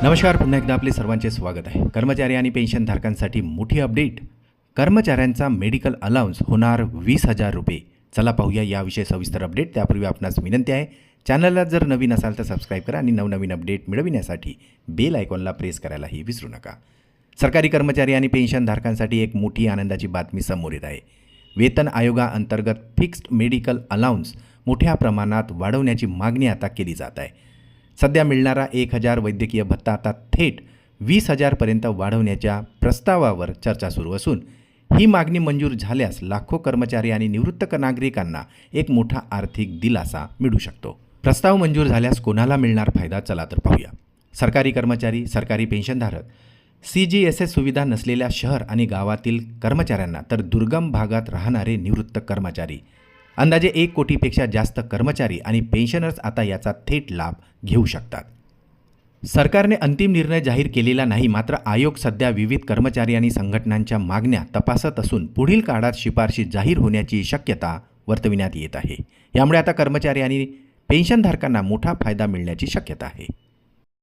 नमस्कार, पुन्हा एकदा आपले सर्वांचे स्वागत आहे. कर्मचारी आणि पेन्शनधारकांसाठी मोठी अपडेट. कर्मचाऱ्यांचा मेडिकल अलाउन्स होणार 20,000 रुपये. चला पाहूया याविषयी सविस्तर अपडेट. त्यापूर्वी आपणास विनंती आहे, चॅनलला जर नवीन असाल तर सबस्क्राईब करा आणि नवनवीन अपडेट मिळविण्यासाठी बेल आयकॉनला प्रेस करायलाही विसरू नका. सरकारी कर्मचारी आणि पेन्शनधारकांसाठी एक मोठी आनंदाची बातमी समोर येत आहे. वेतन आयोगाअंतर्गत फिक्स्ड मेडिकल अलाउन्स मोठ्या प्रमाणात वाढवण्याची मागणी आता केली जात आहे. सध्या मिळणारा 1,000 वैद्यकीय भत्ता आता थेट 20,000 पर्यंत वाढवण्याच्या प्रस्तावावर चर्चा सुरू असून ही मागणी मंजूर झाल्यास लाखो कर्मचारी आणि निवृत्त नागरिकांना एक मोठा आर्थिक दिलासा मिळू शकतो. प्रस्ताव मंजूर झाल्यास कोणाला मिळणार फायदा, चला तर पाहूया. सरकारी कर्मचारी, सरकारी पेन्शनधारक, CGSS सुविधा नसलेल्या शहर आणि गावातील कर्मचाऱ्यांना, तर दुर्गम भागात राहणारे निवृत्त कर्मचारी, अंदाजे 1 कोटीपेक्षा जास्त कर्मचारी आणि पेन्शनर्स आता याचा थेट लाभ घेऊ शकतात. सरकारने अंतिम निर्णय जाहीर केलेला नाही, मात्र आयोग सध्या विविध कर्मचारी आणि संघटनांच्या मागण्या तपासत असून पुढील काळात शिफारशी जाहीर होण्याची शक्यता वर्तविण्यात येत आहे. यामुळे आता कर्मचारी आणि पेन्शनधारकांना मोठा फायदा मिळण्याची शक्यता आहे.